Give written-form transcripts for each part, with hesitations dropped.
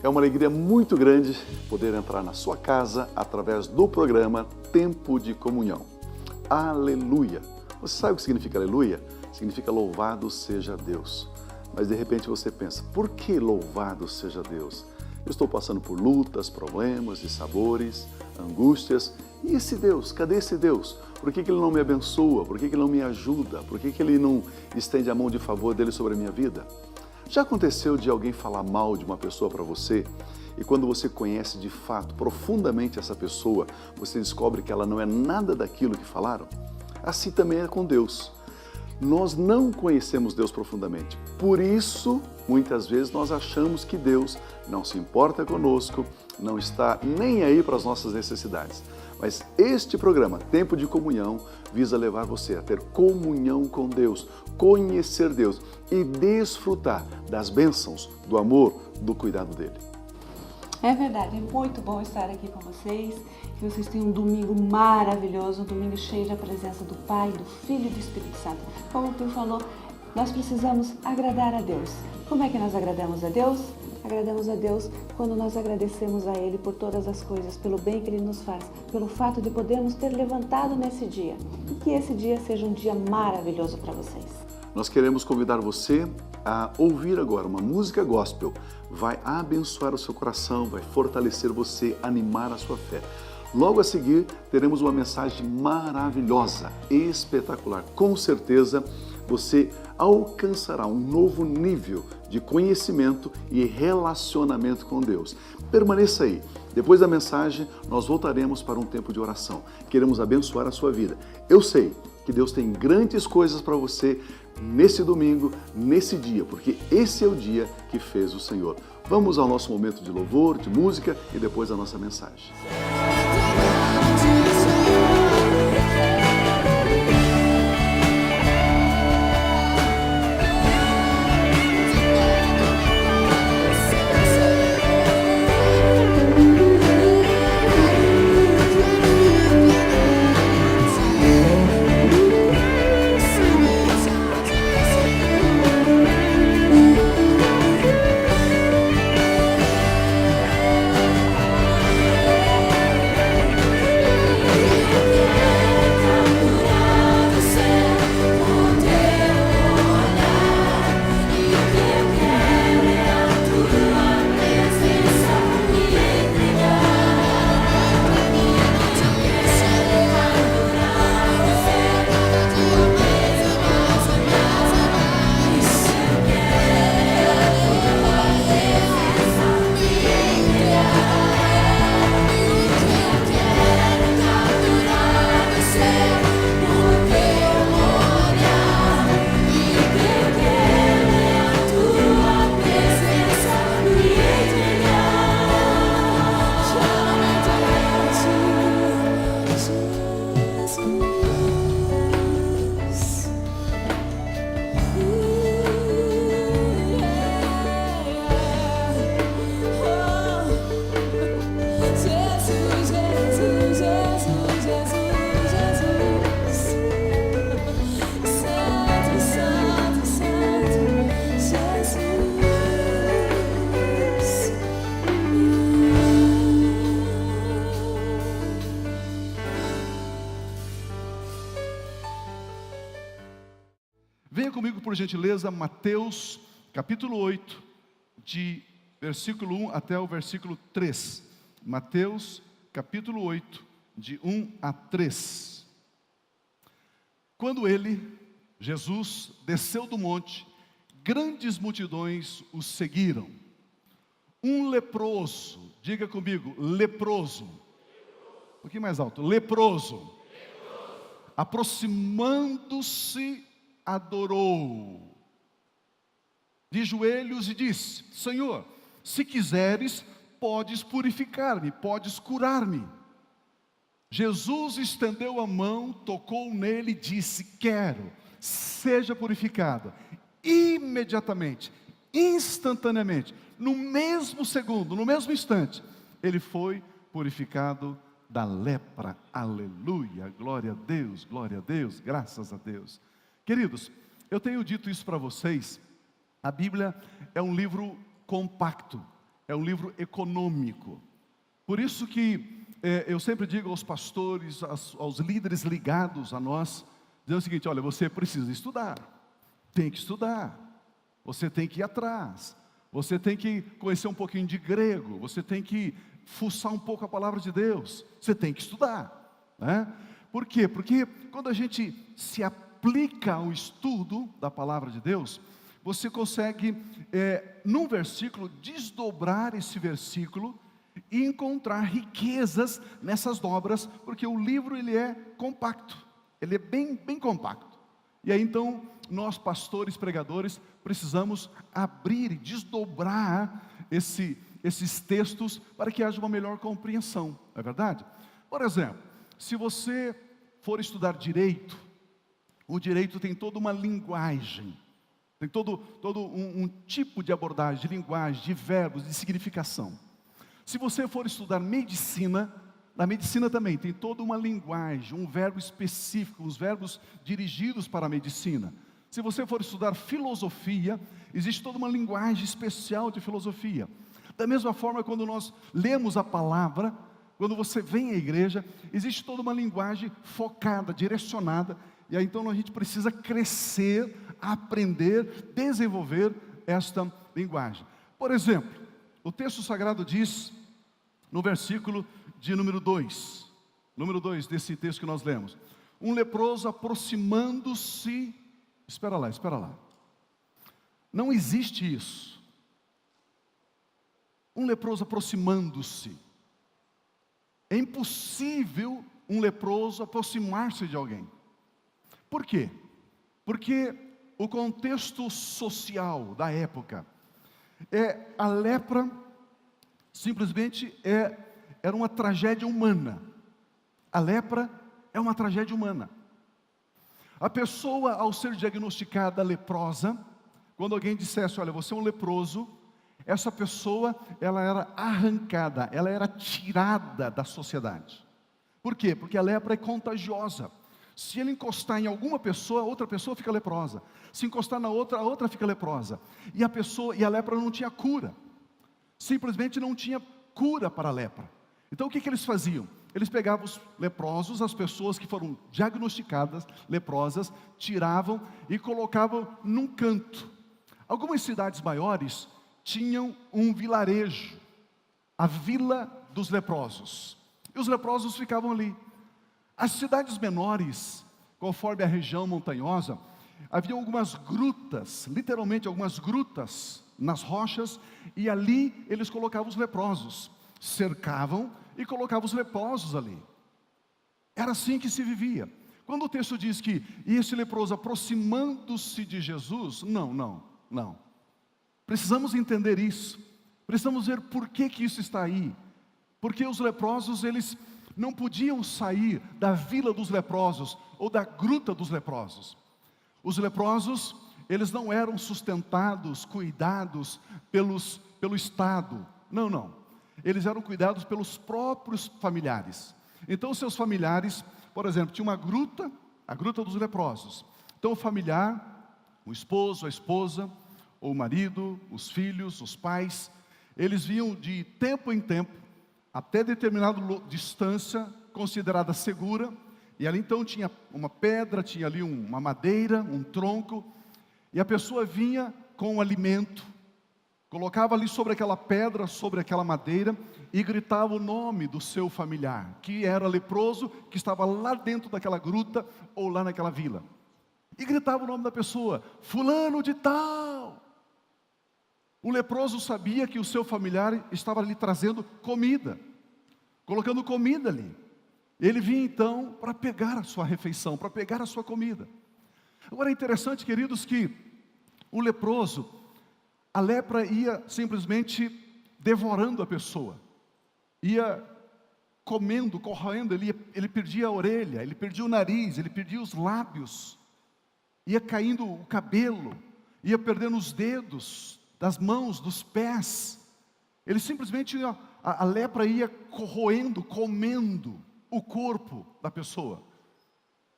É uma alegria muito grande poder entrar na sua casa através do programa Tempo de Comunhão. Aleluia! Você sabe o que significa aleluia? Significa louvado seja Deus. Mas de repente você pensa, por que louvado seja Deus? Eu estou passando por lutas, problemas, dissabores, angústias. E esse Deus? Cadê esse Deus? Por que Ele não me abençoa? Por que Ele não me ajuda? Por que Ele não estende a mão de favor dele sobre a minha vida? Já aconteceu de alguém falar mal de uma pessoa para você e quando você conhece de fato, profundamente essa pessoa, você descobre que ela não é nada daquilo que falaram? Assim também é com Deus. Nós não conhecemos Deus profundamente. Por isso, muitas vezes nós achamos que Deus não se importa conosco, não está nem aí para as nossas necessidades. Mas este programa, Tempo de Comunhão, visa levar você a ter comunhão com Deus, conhecer Deus e desfrutar das bênçãos, do amor, do cuidado dele. É verdade, é muito bom estar aqui com vocês, que vocês tenham um domingo maravilhoso, um domingo cheio da presença do Pai, do Filho e do Espírito Santo. Como o Pio falou, nós precisamos agradar a Deus. Como é que nós agradamos a Deus? Agradamos a Deus quando nós agradecemos a Ele por todas as coisas, pelo bem que Ele nos faz, pelo fato de podermos ter levantado nesse dia. E que esse dia seja um dia maravilhoso para vocês. Nós queremos convidar você a ouvir agora uma música gospel. Vai abençoar o seu coração, vai fortalecer você, animar a sua fé. Logo a seguir, teremos uma mensagem maravilhosa, espetacular. Com certeza, você alcançará um novo nível de conhecimento e relacionamento com Deus. Permaneça aí. Depois da mensagem, nós voltaremos para um tempo de oração. Queremos abençoar a sua vida. Eu sei que Deus tem grandes coisas para você nesse domingo, nesse dia, porque esse é o dia que fez o Senhor. Vamos ao nosso momento de louvor, de música e depois a nossa mensagem. Venha comigo, por gentileza, Mateus, capítulo 8, de versículo 1 até o versículo 3. Mateus, capítulo 8, de 1 a 3. Quando ele, Jesus, desceu do monte, grandes multidões o seguiram. Um leproso, diga comigo, leproso. Um pouquinho mais alto, leproso. Aproximando-se, adorou de joelhos e disse: Senhor, se quiseres, podes purificar-me, podes curar-me. Jesus estendeu a mão, tocou nele e disse: quero, seja purificado. Imediatamente, instantaneamente, no mesmo segundo, no mesmo instante, ele foi purificado da lepra. Aleluia, glória a Deus, graças a Deus. Queridos, eu tenho dito isso para vocês. A Bíblia é um livro compacto, é um livro econômico. Por isso que eu sempre digo aos pastores, aos líderes ligados a nós, dizer o seguinte: olha, você precisa estudar, tem que estudar, você tem que ir atrás, você tem que conhecer um pouquinho de grego, você tem que fuçar um pouco a palavra de Deus, você tem que estudar, né? Por quê? Porque quando a gente se aplica ao estudo da palavra de Deus, você consegue, num versículo, desdobrar esse versículo e encontrar riquezas nessas dobras, porque o livro ele é compacto, ele é bem compacto. E aí então, nós pastores, pregadores, precisamos abrir e desdobrar esses textos para que haja uma melhor compreensão, não é verdade? Por exemplo, se você for estudar direito, o direito tem toda uma linguagem, tem todo um tipo de abordagem, de linguagem, de verbos, de significação. Se você for estudar medicina, na medicina também tem toda uma linguagem, um verbo específico, os verbos dirigidos para a medicina. Se você for estudar filosofia, existe toda uma linguagem especial de filosofia. Da mesma forma, quando nós lemos a palavra, quando você vem à igreja, existe toda uma linguagem focada, direcionada, e aí então a gente precisa crescer, aprender, desenvolver esta linguagem. Por exemplo, o texto sagrado diz, no versículo de número 2 desse texto que nós lemos: um leproso aproximando-se, espera lá, não existe isso, um leproso aproximando-se, é impossível um leproso aproximar-se de alguém. Por quê? Porque o contexto social da época, a lepra simplesmente era uma tragédia humana. A lepra é uma tragédia humana. A pessoa, ao ser diagnosticada leprosa, quando alguém dissesse: olha, você é um leproso, essa pessoa, ela era arrancada, ela era tirada da sociedade. Por quê? Porque a lepra é contagiosa. Se ele encostar em alguma pessoa, outra pessoa fica leprosa. Se encostar na outra, a outra fica leprosa. E a lepra não tinha cura. Simplesmente não tinha cura para a lepra. Então o que eles faziam? Eles pegavam os leprosos, as pessoas que foram diagnosticadas leprosas, tiravam e colocavam num canto. Algumas cidades maiores tinham um vilarejo, a vila dos leprosos. E os leprosos ficavam ali. As cidades menores, conforme a região montanhosa, havia algumas grutas, literalmente algumas grutas nas rochas, e ali eles colocavam os leprosos, cercavam e colocavam os leprosos ali. Era assim que se vivia. Quando o texto diz que esse leproso aproximando-se de Jesus, não. Precisamos entender isso. Precisamos ver por que isso está aí. Porque os leprosos, eles não podiam sair da vila dos leprosos ou da gruta dos leprosos. Os leprosos, eles não eram sustentados, cuidados pelo Estado. Não. Eles eram cuidados pelos próprios familiares. Então, seus familiares, por exemplo, tinha uma gruta, a gruta dos leprosos. Então, o familiar, o esposo, a esposa, ou o marido, os filhos, os pais, eles vinham de tempo em tempo, até determinada distância considerada segura, e ali então tinha uma pedra, tinha ali uma madeira, um tronco, e a pessoa vinha com o alimento, colocava ali sobre aquela pedra, sobre aquela madeira, e gritava o nome do seu familiar, que era leproso, que estava lá dentro daquela gruta, ou lá naquela vila, e gritava o nome da pessoa: fulano de tal. O leproso sabia que o seu familiar estava lhe trazendo comida, colocando comida ali. Ele vinha então para pegar a sua refeição, para pegar a sua comida. Agora é interessante, queridos, que o leproso, a lepra ia simplesmente devorando a pessoa, ia comendo, corroendo, ele perdia a orelha, ele perdia o nariz, ele perdia os lábios, ia caindo o cabelo, ia perdendo os dedos das mãos, dos pés. Ele simplesmente, a lepra ia corroendo, comendo o corpo da pessoa.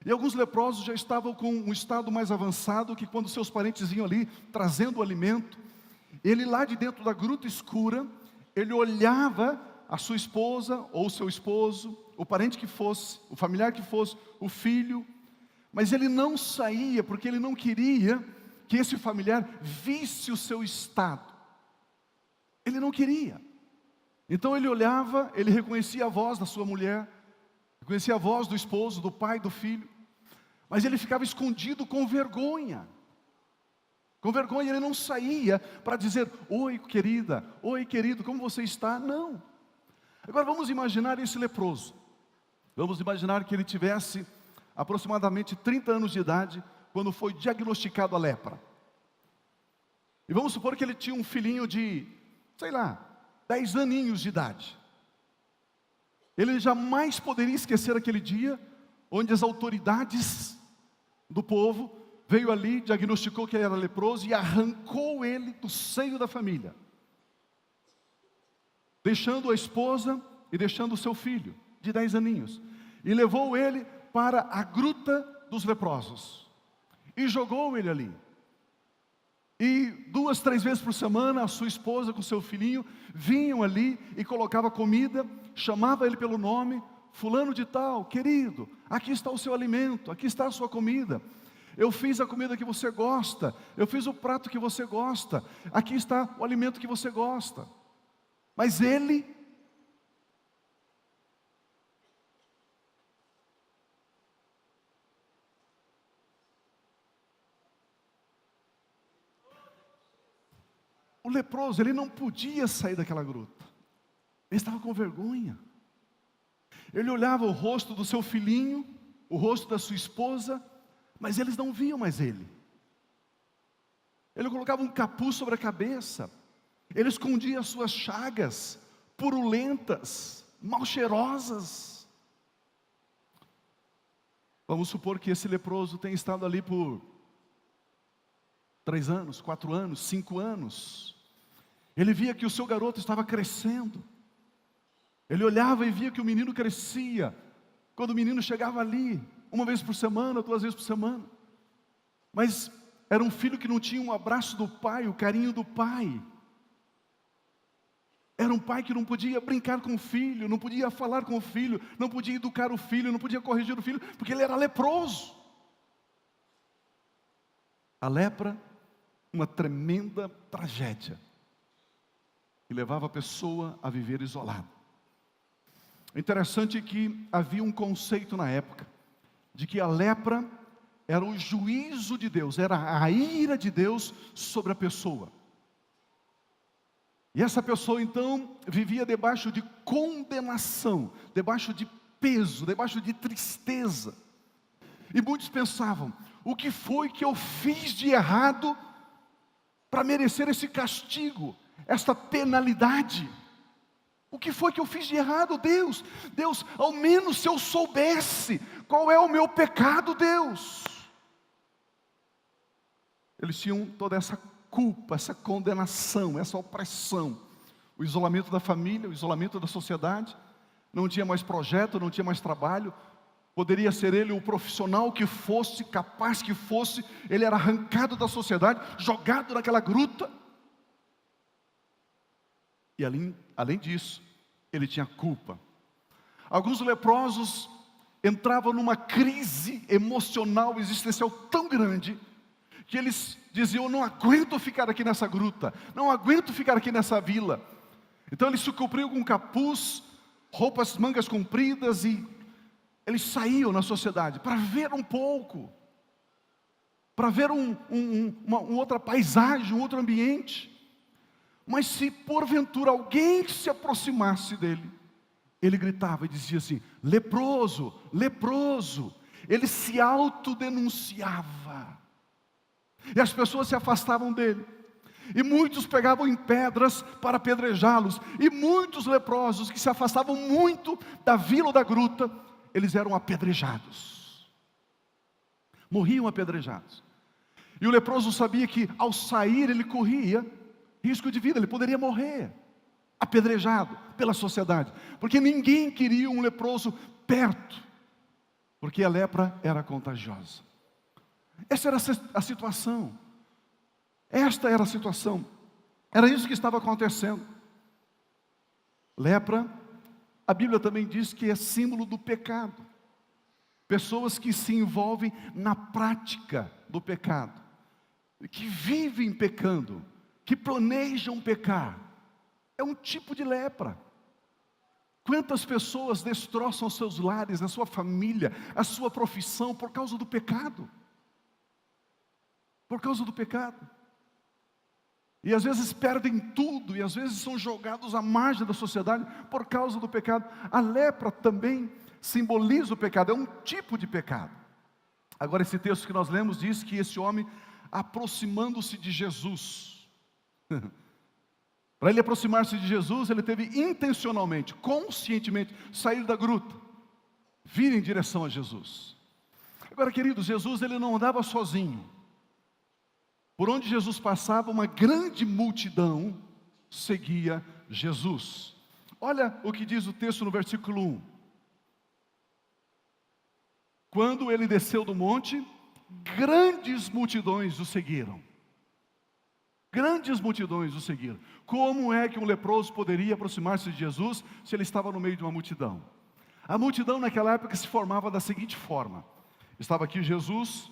E alguns leprosos já estavam com um estado mais avançado, que quando seus parentes vinham ali, trazendo o alimento, ele lá de dentro da gruta escura, ele olhava a sua esposa, ou o seu esposo, o parente que fosse, o familiar que fosse, o filho, mas ele não saía, porque ele não queria que esse familiar visse o seu estado. Ele não queria. Então ele olhava, ele reconhecia a voz da sua mulher, reconhecia a voz do esposo, do pai, do filho, mas ele ficava escondido com vergonha. Com vergonha, ele não saía para dizer: oi querida, oi querido, como você está? Não. Agora vamos imaginar esse leproso. Vamos imaginar que ele tivesse aproximadamente 30 anos de idade, quando foi diagnosticado a lepra. E vamos supor que ele tinha um filhinho de, 10 aninhos de idade. Ele jamais poderia esquecer aquele dia, onde as autoridades do povo veio ali, diagnosticou que ele era leproso e arrancou ele do seio da família, deixando a esposa e deixando o seu filho, de 10 aninhos, e levou ele para a gruta dos leprosos, e jogou ele ali. E 2, 3 vezes por semana, a sua esposa com seu filhinho vinham ali e colocava comida, chamava ele pelo nome: fulano de tal, querido, aqui está o seu alimento, aqui está a sua comida. Eu fiz a comida que você gosta, eu fiz o prato que você gosta, aqui está o alimento que você gosta. Mas ele o leproso, ele não podia sair daquela gruta. Ele estava com vergonha. Ele olhava o rosto do seu filhinho, o rosto da sua esposa, mas eles não viam mais ele. Ele colocava um capuz sobre a cabeça. Ele escondia as suas chagas purulentas, mal cheirosas. Vamos supor que esse leproso tenha estado ali por 3 anos, 4 anos, 5 anos. Ele via que o seu garoto estava crescendo. Ele olhava e via que o menino crescia. Quando o menino chegava ali, 1 vez por semana, 2 vezes por semana. Mas era um filho que não tinha um abraço do pai, o carinho do pai. Era um pai que não podia brincar com o filho, não podia falar com o filho, não podia educar o filho, não podia corrigir o filho, porque ele era leproso. A lepra, uma tremenda tragédia, que levava a pessoa a viver isolada. Interessante que havia um conceito na época, de que a lepra era o juízo de Deus, era a ira de Deus sobre a pessoa. E essa pessoa então vivia debaixo de condenação, debaixo de peso, debaixo de tristeza. E muitos pensavam: o que foi que eu fiz de errado para merecer esse castigo, esta penalidade? O que foi que eu fiz de errado, Deus? Deus, ao menos se eu soubesse qual é o meu pecado, Deus. Eles tinham toda essa culpa, essa condenação, essa opressão. O isolamento da família, o isolamento da sociedade. Não tinha mais projeto, não tinha mais trabalho. Poderia ser ele o profissional que fosse, capaz que fosse, ele era arrancado da sociedade, jogado naquela gruta. E além disso, ele tinha culpa. Alguns leprosos entravam numa crise emocional, existencial tão grande, que eles diziam: eu não aguento ficar aqui nessa gruta, não aguento ficar aqui nessa vila. Então eles se cobriam com capuz, roupas mangas compridas, e eles saíam na sociedade para ver um pouco, para ver uma outra paisagem, um outro ambiente. Mas se porventura alguém se aproximasse dele, ele gritava e dizia assim: leproso, leproso. Ele se autodenunciava. E as pessoas se afastavam dele. E muitos pegavam em pedras para apedrejá-los. E muitos leprosos que se afastavam muito da vila ou da gruta, eles eram apedrejados. Morriam apedrejados. E o leproso sabia que ao sair ele corria risco de vida, ele poderia morrer apedrejado pela sociedade, porque ninguém queria um leproso perto, porque a lepra era contagiosa. Essa era a situação. Esta era a situação. Era isso que estava acontecendo. Lepra, a Bíblia também diz que é símbolo do pecado. Pessoas que se envolvem na prática do pecado, que vivem pecando, que planejam pecar. É um tipo de lepra. Quantas pessoas destroçam seus lares, a sua família, a sua profissão por causa do pecado? Por causa do pecado. E às vezes perdem tudo, e às vezes são jogados à margem da sociedade por causa do pecado. A lepra também simboliza o pecado, é um tipo de pecado. Agora esse texto que nós lemos diz que esse homem, aproximando-se de Jesus, para ele aproximar-se de Jesus, ele teve intencionalmente, conscientemente, sair da gruta, vir em direção a Jesus. Agora, queridos, Jesus ele não andava sozinho. Por onde Jesus passava, uma grande multidão seguia Jesus. Olha o que diz o texto no versículo 1. Quando ele desceu do monte, grandes multidões o seguiram. Grandes multidões o seguiram. Como é que um leproso poderia aproximar-se de Jesus se ele estava no meio de uma multidão? A multidão naquela época se formava da seguinte forma. Estava aqui Jesus,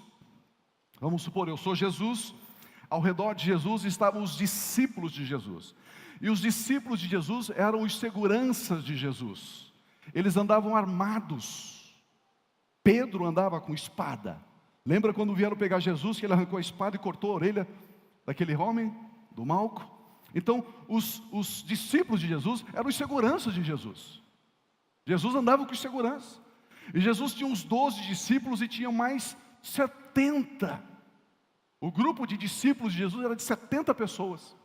vamos supor, eu sou Jesus. Ao redor de Jesus estavam os discípulos de Jesus. E os discípulos de Jesus eram os seguranças de Jesus. Eles andavam armados. Pedro andava com espada. Lembra quando vieram pegar Jesus, que ele arrancou a espada e cortou a orelha daquele homem, do Malco? Então, os discípulos de Jesus eram os seguranças de Jesus. Jesus andava com os seguranças. E Jesus tinha uns 12 discípulos e tinha mais 70. O grupo de discípulos de Jesus era de 70 pessoas.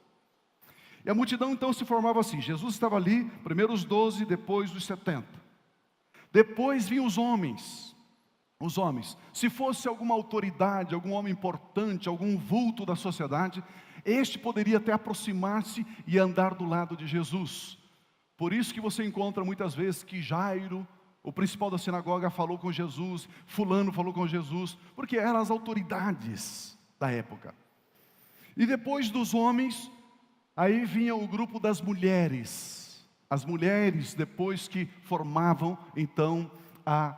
E a multidão então se formava assim. Jesus estava ali, primeiro os 12, depois os 70. Depois vinham os homens. Os homens. Se fosse alguma autoridade, algum homem importante, algum vulto da sociedade, este poderia até aproximar-se e andar do lado de Jesus. Por isso que você encontra muitas vezes que Jairo, o principal da sinagoga, falou com Jesus, fulano falou com Jesus, porque eram as autoridades da época. E depois dos homens, aí vinha o grupo das mulheres. As mulheres depois que formavam então a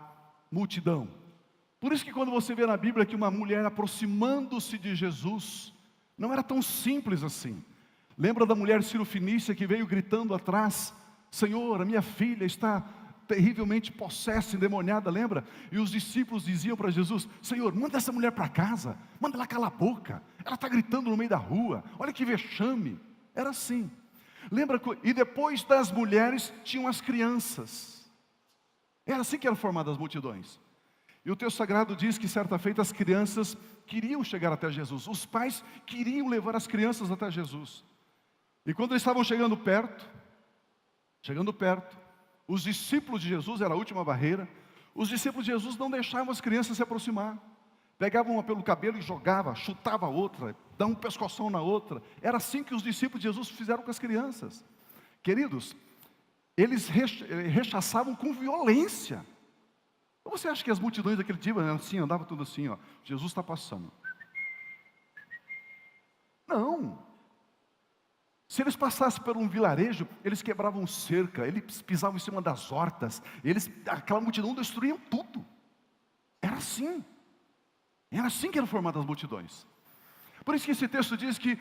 multidão. Por isso que quando você vê na Bíblia que uma mulher aproximando-se de Jesus, não era tão simples assim. Lembra da mulher cirofenícia que veio gritando atrás: Senhor, a minha filha está terrivelmente possessa, endemoniada, lembra? E os discípulos diziam para Jesus: Senhor, manda essa mulher para casa, manda ela calar a boca, ela está gritando no meio da rua, olha que vexame. Era assim. Lembra? E depois das mulheres tinham as crianças. Era assim que eram formadas as multidões. E o texto sagrado diz que certa feita as crianças queriam chegar até Jesus. Os pais queriam levar as crianças até Jesus. E quando eles estavam chegando perto, os discípulos de Jesus, era a última barreira, os discípulos de Jesus não deixavam as crianças se aproximar. Pegavam uma pelo cabelo e jogava, chutava a outra, dava um pescoção na outra. Era assim que os discípulos de Jesus fizeram com as crianças. Queridos, eles rechaçavam com violência. Ou você acha que as multidões daquele dia eram assim, andavam tudo assim, ó, Jesus está passando? Não. Se eles passassem por um vilarejo, eles quebravam cerca, eles pisavam em cima das hortas, aquela multidão destruíam tudo. Era assim. Era assim que eram formadas as multidões. Por isso que esse texto diz que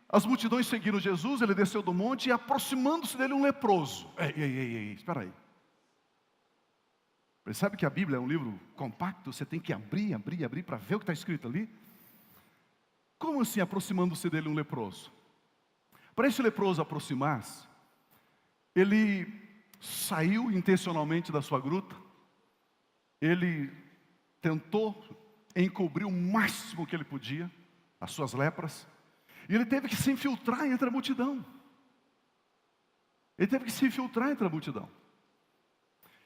as multidões seguiram Jesus, ele desceu do monte e aproximando-se dele um leproso. Ei, espera aí. Percebe que a Bíblia é um livro compacto, você tem que abrir para ver o que está escrito ali? Como assim aproximando-se dele um leproso? Para esse leproso aproximar-se, ele saiu intencionalmente da sua gruta, ele tentou encobrir o máximo que ele podia, as suas lepras, e ele teve que se infiltrar entre a multidão.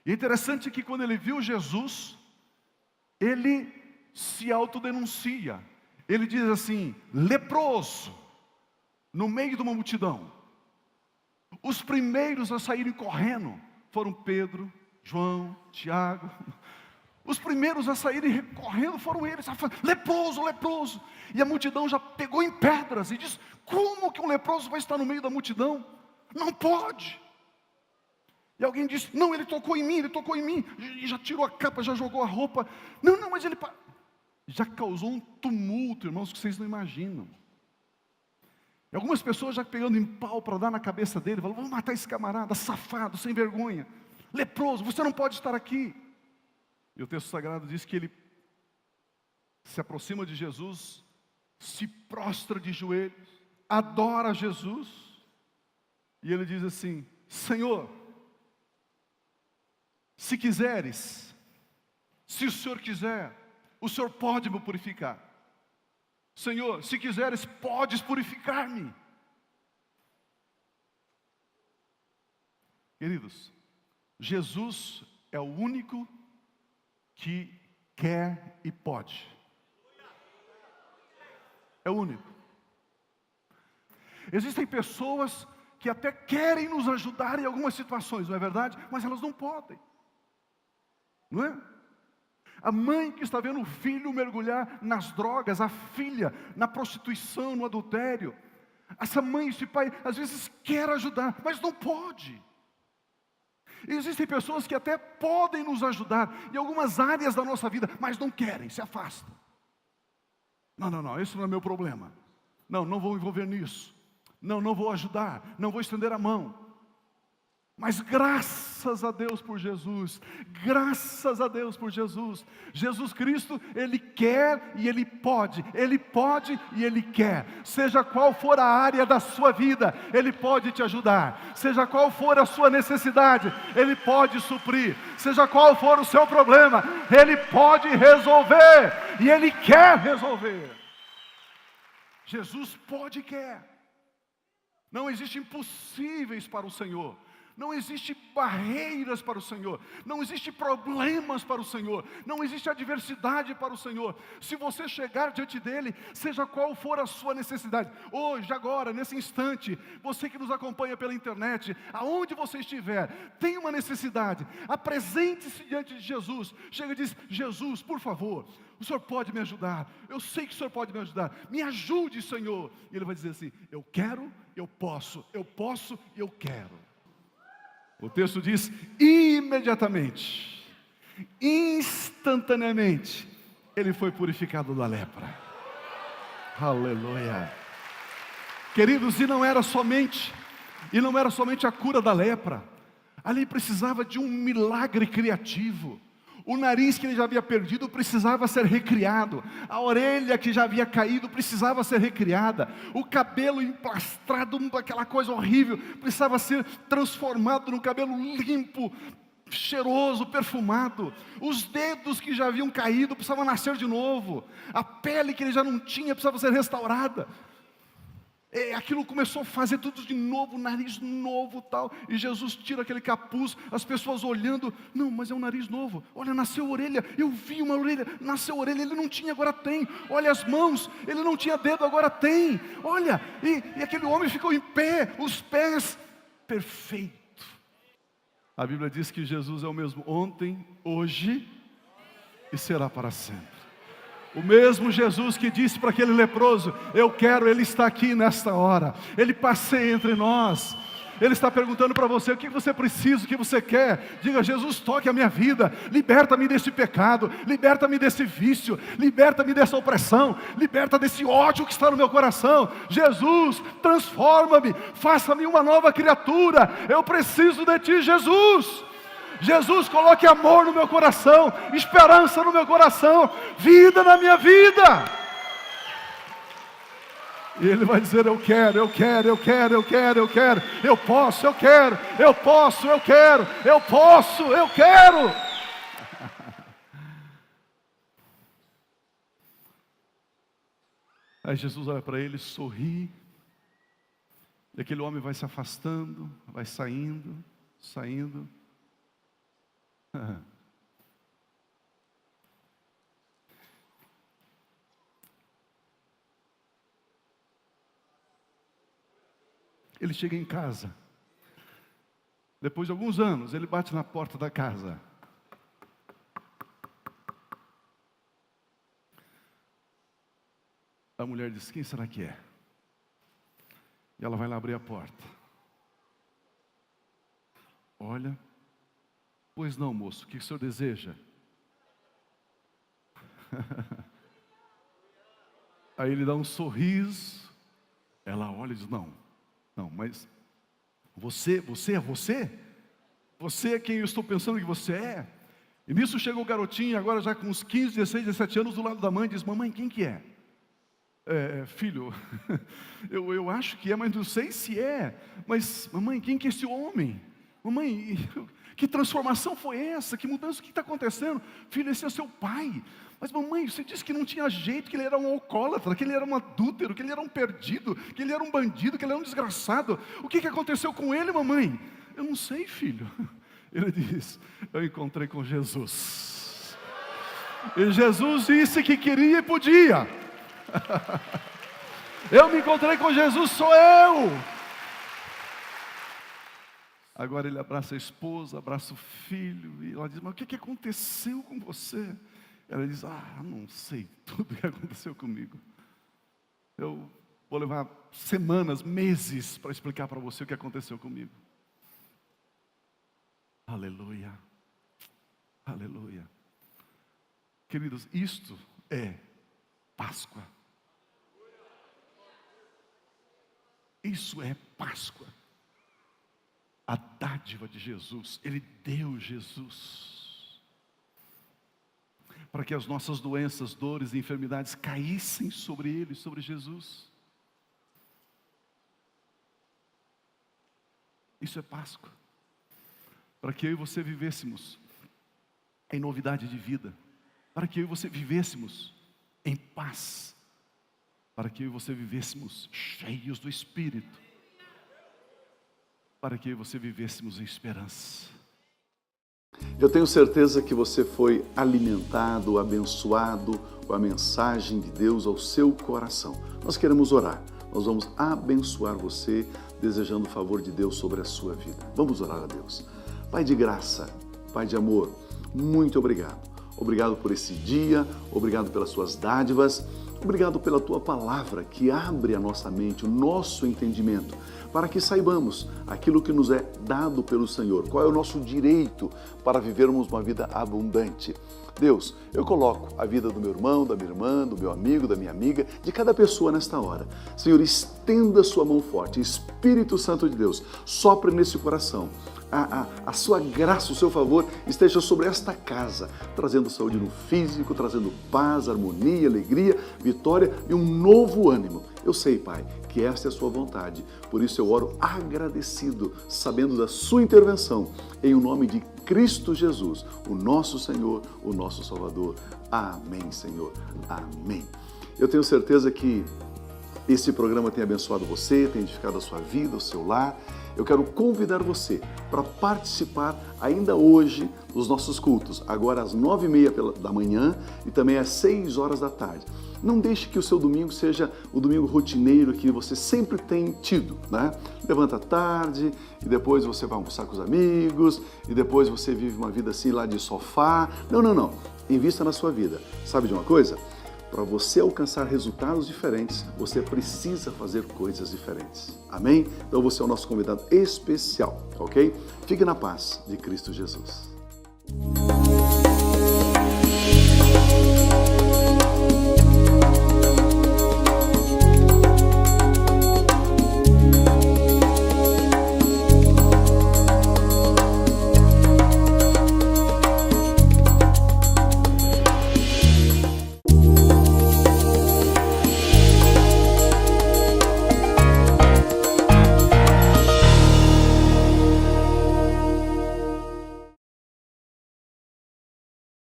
E é interessante que quando ele viu Jesus, ele se autodenuncia. Ele diz assim: leproso, no meio de uma multidão. Os primeiros a saírem correndo foram Pedro, João, Tiago. Os primeiros a saírem correndo foram eles. Leproso, leproso. E a multidão já pegou em pedras e diz: como que um leproso vai estar no meio da multidão? Não pode. E alguém disse, não, ele tocou em mim, e já tirou a capa, já jogou a roupa. Não, mas ele já causou um tumulto, irmãos, que vocês não imaginam. E algumas pessoas já pegando em pau para dar na cabeça dele, falando, vamos matar esse camarada, safado, sem vergonha, leproso, você não pode estar aqui. E o texto sagrado diz que ele se aproxima de Jesus, se prostra de joelhos, adora Jesus, e ele diz assim, Senhor, se quiseres, se o Senhor quiser, o Senhor pode me purificar. Senhor, se quiseres, podes purificar-me. Queridos, Jesus é o único que quer e pode. É o único. Existem pessoas que até querem nos ajudar em algumas situações, não é verdade? Mas elas não podem. Não é? A mãe que está vendo o filho mergulhar nas drogas, a filha na prostituição, no adultério. Essa mãe, esse pai, às vezes quer ajudar, mas não pode. E existem pessoas que até podem nos ajudar em algumas áreas da nossa vida, mas não querem, se afastam. Não, esse não é meu problema. Não vou me envolver nisso. Não vou ajudar, não vou estender a mão. Mas graças a Deus por Jesus, graças a Deus por Jesus. Jesus Cristo, Ele quer e Ele pode e Ele quer. Seja qual for a área da sua vida, Ele pode te ajudar. Seja qual for a sua necessidade, Ele pode suprir. Seja qual for o seu problema, Ele pode resolver. E Ele quer resolver. Jesus pode e quer. Não existe impossíveis para o Senhor. Não existe barreiras para o Senhor, não existe problemas para o Senhor, não existe adversidade para o Senhor. Se você chegar diante dEle, seja qual for a sua necessidade, hoje, agora, nesse instante, você que nos acompanha pela internet, aonde você estiver, tem uma necessidade, apresente-se diante de Jesus, chega e diz, Jesus, por favor, o Senhor pode me ajudar, eu sei que o Senhor pode me ajudar, me ajude, Senhor. E Ele vai dizer assim, eu quero, eu posso e eu quero. O texto diz, imediatamente, instantaneamente, ele foi purificado da lepra. Aleluia. Queridos, e não era somente a cura da lepra. Ali precisava de um milagre criativo. O nariz que ele já havia perdido precisava ser recriado. A orelha que já havia caído precisava ser recriada. O cabelo emplastrado, aquela coisa horrível, precisava ser transformado num cabelo limpo, cheiroso, perfumado. Os dedos que já haviam caído precisavam nascer de novo. A pele que ele já não tinha precisava ser restaurada. Aquilo começou a fazer tudo de novo, nariz novo tal, e Jesus tira aquele capuz, as pessoas olhando, não, mas é um nariz novo, olha, nasceu orelha, eu vi uma orelha, nasceu orelha, ele não tinha, agora tem, olha as mãos, ele não tinha dedo, agora tem, olha, e aquele homem ficou em pé, os pés, perfeito. A Bíblia diz que Jesus é o mesmo ontem, hoje e será para sempre. O mesmo Jesus que disse para aquele leproso, eu quero, Ele está aqui nesta hora, Ele passeia entre nós, Ele está perguntando para você, o que você precisa, o que você quer, diga, Jesus, toque a minha vida, liberta-me desse pecado, liberta-me desse vício, liberta-me dessa opressão, liberta desse ódio que está no meu coração, Jesus, transforma-me, faça-me uma nova criatura, eu preciso de Ti, Jesus. Jesus, coloque amor no meu coração, esperança no meu coração, vida na minha vida. E Ele vai dizer, eu quero, eu posso, eu quero. Aí Jesus olha para ele, sorri, e aquele homem vai se afastando, vai saindo. Ele chega em casa. Depois de alguns anos, ele bate na porta da casa. A mulher diz, quem será que é? E ela vai lá abrir a porta. Olha, Pois não, moço, o que o senhor deseja? Aí ele dá um sorriso, ela olha e diz, não, mas você é você? Você é quem eu estou pensando que você é? E nisso chega o garotinho, agora já com uns 15, 16, 17 anos, do lado da mãe, e diz, mamãe, quem que é? Filho, eu acho que é, mas não sei se é. Mas, mamãe, quem que é esse homem? Mamãe, que transformação foi essa? Que mudança, o que está acontecendo? Filho, esse é seu pai. Mas mamãe, você disse que não tinha jeito, que ele era um alcoólatra, que ele era um adúltero, que ele era um perdido, que ele era um bandido, que ele era um desgraçado. O que aconteceu com ele, mamãe? Eu não sei, filho. Ele diz, eu encontrei com Jesus. E Jesus disse que queria e podia. Eu me encontrei com Jesus, sou eu. Agora ele abraça a esposa, abraça o filho, e ela diz, mas o que aconteceu com você? Ela diz, não sei tudo o que aconteceu comigo. Eu vou levar semanas, meses para explicar para você o que aconteceu comigo. Aleluia, aleluia. Queridos, isto é Páscoa. Isso é Páscoa. A dádiva de Jesus, Ele deu Jesus. Para que as nossas doenças, dores e enfermidades caíssem sobre Ele, sobre Jesus. Isso é Páscoa. Para que eu e você vivêssemos em novidade de vida. Para que eu e você vivêssemos em paz. Para que eu e você vivêssemos cheios do Espírito. Para que eu e você vivêssemos em esperança. Eu tenho certeza que você foi alimentado, abençoado com a mensagem de Deus ao seu coração. Nós queremos orar. Nós vamos abençoar você, desejando o favor de Deus sobre a sua vida. Vamos orar a Deus. Pai de graça, Pai de amor, muito obrigado. Obrigado por esse dia, obrigado pelas suas dádivas, obrigado pela tua palavra que abre a nossa mente, o nosso entendimento, para que saibamos aquilo que nos é dado pelo Senhor, qual é o nosso direito para vivermos uma vida abundante. Deus, eu coloco a vida do meu irmão, da minha irmã, do meu amigo, da minha amiga, de cada pessoa nesta hora. Senhor, estenda a sua mão forte, Espírito Santo de Deus, sopre nesse coração. A sua graça, o seu favor esteja sobre esta casa, trazendo saúde no físico, trazendo paz, harmonia, alegria, vitória e um novo ânimo. Eu sei, Pai, que esta é a sua vontade, por isso eu oro agradecido, sabendo da sua intervenção, em o nome de Cristo Jesus, o nosso Senhor, o nosso Salvador. Amém, Senhor. Amém. Eu tenho certeza que esse programa tem abençoado você, tem edificado a sua vida, o seu lar. Eu quero convidar você para participar ainda hoje dos nossos cultos, agora às 9h30 da manhã e também às 6 horas da tarde. Não deixe que o seu domingo seja o domingo rotineiro que você sempre tem tido, né? Levanta tarde e depois você vai almoçar com os amigos e depois você vive uma vida assim lá de sofá. Não. Invista na sua vida. Sabe de uma coisa? Para você alcançar resultados diferentes, você precisa fazer coisas diferentes. Amém? Então você é o nosso convidado especial, ok? Fique na paz de Cristo Jesus.